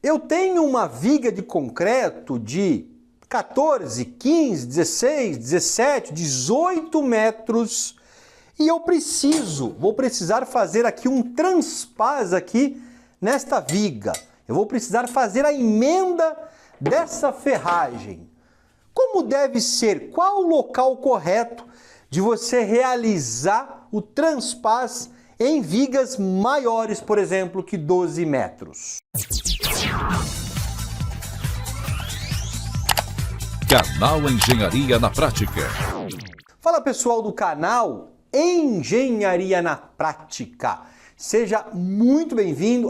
Eu tenho uma viga de concreto de 14, 15, 16, 17, 18 metros e eu vou precisar fazer aqui um transpaz aqui nesta viga. Eu vou precisar fazer a emenda dessa ferragem. Como deve ser? Qual o local correto de você realizar o transpaz em vigas maiores, por exemplo, que 12 metros? Canal Engenharia na Prática. Fala pessoal do canal Engenharia na Prática. Seja muito bem-vindo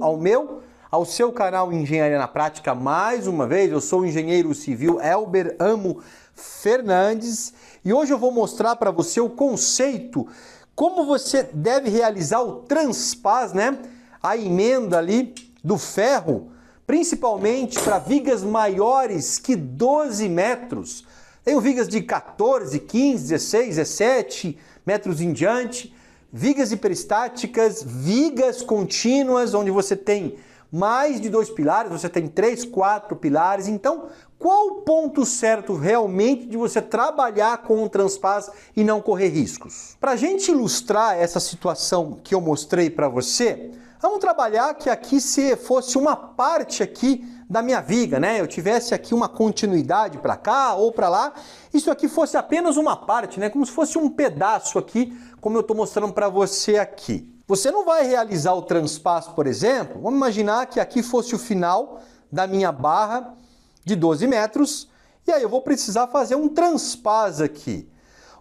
ao seu canal Engenharia na Prática mais uma vez. Eu sou o engenheiro civil Elber Amo Fernandes e hoje eu vou mostrar para você o conceito, como você deve realizar o transpaz, né? A emenda ali do ferro, principalmente para vigas maiores que 12 metros. Tenho vigas de 14, 15, 16, 17 metros em diante, vigas hiperestáticas, vigas contínuas, onde você tem mais de 2 pilares, você tem 3, 4 pilares. Então, qual o ponto certo realmente de você trabalhar com o transpaz e não correr riscos? Para a gente ilustrar essa situação que eu mostrei para você, vamos trabalhar que aqui se fosse uma parte aqui da minha viga, né? Eu tivesse aqui uma continuidade para cá ou para lá, isso aqui fosse apenas uma parte, né? Como se fosse um pedaço aqui, como eu estou mostrando para você aqui. Você não vai realizar o transpaz, por exemplo, vamos imaginar que aqui fosse o final da minha barra de 12 metros, e aí eu vou precisar fazer um transpaz aqui.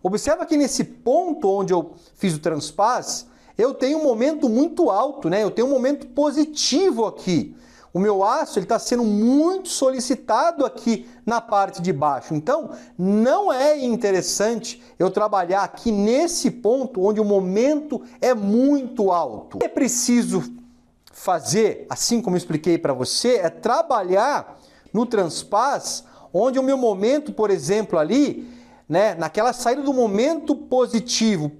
Observa que nesse ponto onde eu fiz o transpaz, eu tenho um momento muito alto, né? Eu tenho um momento positivo aqui. O meu aço está sendo muito solicitado aqui na parte de baixo. Então, não é interessante eu trabalhar aqui nesse ponto onde o momento é muito alto. O que é preciso fazer, assim como eu expliquei para você, é trabalhar no transpaz onde o meu momento, por exemplo, ali, né, naquela saída do momento positivo,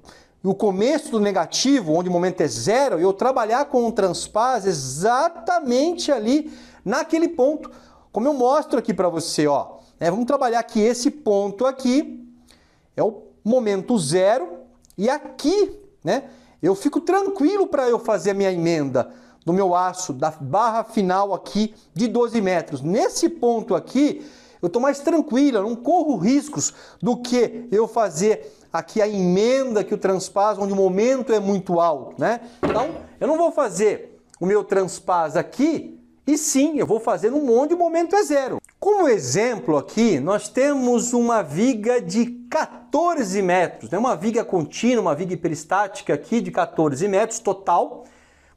e o começo do negativo, onde o momento é zero, eu trabalhar com um transpaz exatamente ali naquele ponto, como eu mostro aqui para você, ó. Vamos trabalhar que esse ponto aqui é o momento zero e aqui, né, eu fico tranquilo para eu fazer a minha emenda do meu aço, da barra final aqui de 12 metros. Nesse ponto aqui, eu estou mais tranquilo, eu não corro riscos do que eu fazer aqui a emenda que o transpaz, onde o momento é muito alto, né? Então, eu não vou fazer o meu transpaz aqui, e sim, eu vou fazer onde o momento é zero. Como exemplo aqui, nós temos uma viga de 14 metros, né? Uma viga contínua, uma viga hiperestática aqui de 14 metros total,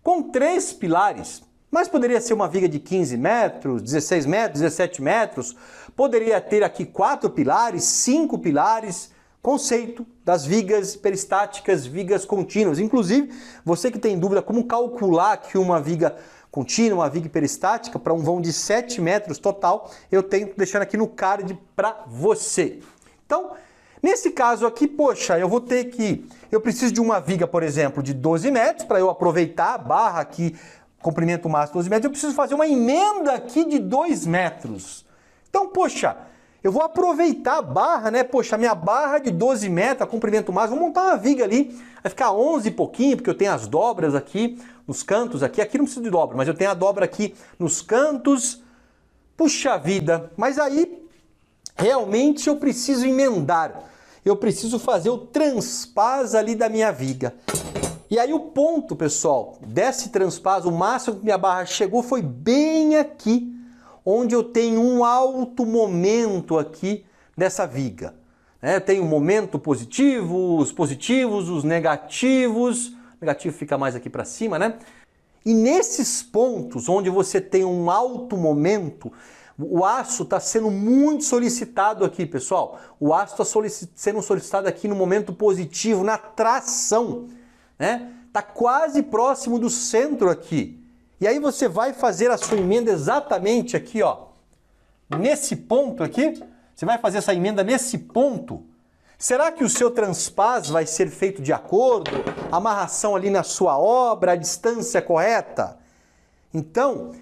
com 3 pilares. Mas poderia ser uma viga de 15 metros, 16 metros, 17 metros, poderia ter aqui 4 pilares, 5 pilares, conceito das vigas hiperestáticas, vigas contínuas. Inclusive, você que tem dúvida como calcular aqui uma viga contínua, uma viga hiperestática para um vão de 7 metros total, eu tenho deixando aqui no card para você. Então, nesse caso aqui, poxa, eu preciso de uma viga, por exemplo, de 12 metros para eu aproveitar a barra aqui, comprimento máximo 12 metros, eu preciso fazer uma emenda aqui de 2 metros. Então, poxa, eu vou aproveitar a barra, né? Poxa, a minha barra de 12 metros, comprimento máximo, vou montar uma viga ali, vai ficar 11 e pouquinho, porque eu tenho as dobras aqui nos cantos, aqui não preciso de dobra, mas eu tenho a dobra aqui nos cantos. Puxa vida, mas aí realmente eu preciso emendar, eu preciso fazer o transpaz ali da minha viga. E aí o ponto, pessoal, desse transpaz, o máximo que minha barra chegou foi bem aqui, onde eu tenho um alto momento aqui dessa viga. Eu tenho um momento positivo, os positivos, os negativos, o negativo fica mais aqui para cima, né? E nesses pontos onde você tem um alto momento, o aço está sendo muito solicitado aqui, pessoal. O aço está sendo solicitado aqui no momento positivo, na tração, né? Está quase próximo do centro aqui. E aí você vai fazer a sua emenda exatamente aqui, ó, nesse ponto aqui. Você vai fazer essa emenda nesse ponto. Será que o seu transpaz vai ser feito de acordo? A amarração ali na sua obra, a distância correta? Então,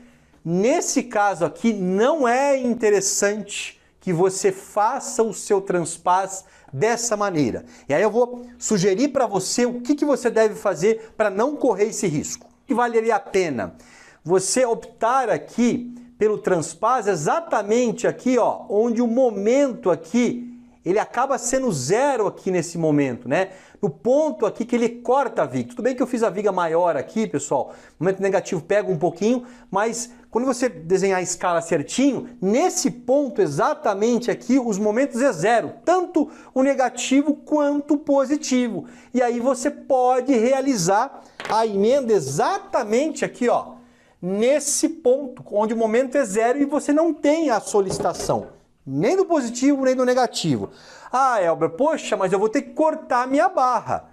Nesse caso aqui, não é interessante que você faça o seu transpaz dessa maneira. E aí eu vou sugerir para você o que você deve fazer para não correr esse risco. O que valeria a pena? Você optar aqui pelo transpaz exatamente aqui, ó, onde o momento aqui, ele acaba sendo zero aqui nesse momento, né? No ponto aqui que ele corta a viga. Tudo bem que eu fiz a viga maior aqui, pessoal. O momento negativo pega um pouquinho, mas quando você desenhar a escala certinho, nesse ponto exatamente aqui, os momentos é zero. Tanto o negativo quanto o positivo. E aí você pode realizar a emenda exatamente aqui, ó, nesse ponto, onde o momento é zero e você não tem a solicitação. Nem do positivo, nem do negativo. Ah, Elber, poxa, mas eu vou ter que cortar a minha barra.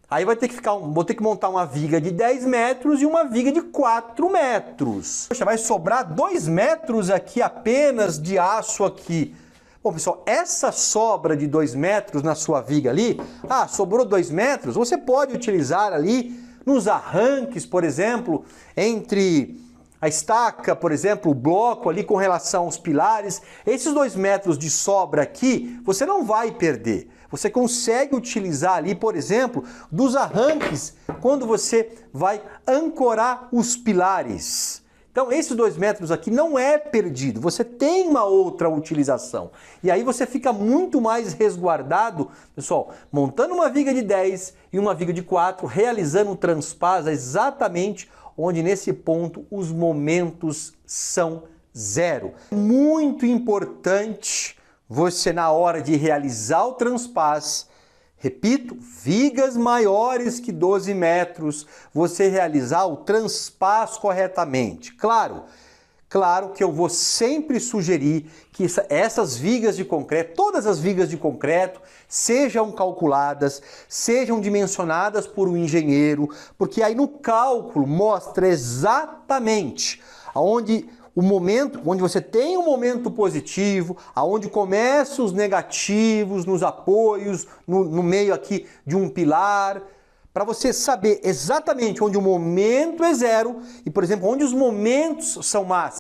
Aí vai ter que vou ter que montar uma viga de 10 metros e uma viga de 4 metros. Poxa, vai sobrar 2 metros aqui apenas de aço aqui. Bom, pessoal, essa sobra de 2 metros na sua viga ali, sobrou 2 metros, você pode utilizar ali nos arranques, por exemplo, entre a estaca, por exemplo, o bloco ali com relação aos pilares. Esses 2 metros de sobra aqui, você não vai perder. Você consegue utilizar ali, por exemplo, dos arranques, quando você vai ancorar os pilares. Então, esses 2 metros aqui não é perdido, você tem uma outra utilização. E aí você fica muito mais resguardado, pessoal, montando uma viga de 10 e uma viga de 4, realizando o transpaz exatamente onde nesse ponto os momentos são zero. Muito importante você, na hora de realizar o transpaz, repito, vigas maiores que 12 metros, você realizar o transpaz corretamente. Claro que eu vou sempre sugerir que essas vigas de concreto, todas as vigas de concreto, sejam calculadas, sejam dimensionadas por um engenheiro, porque aí no cálculo mostra exatamente aonde o momento, onde você tem um momento positivo, aonde começam os negativos nos apoios, no meio aqui de um pilar, para você saber exatamente onde o momento é zero e, por exemplo, onde os momentos são máximos.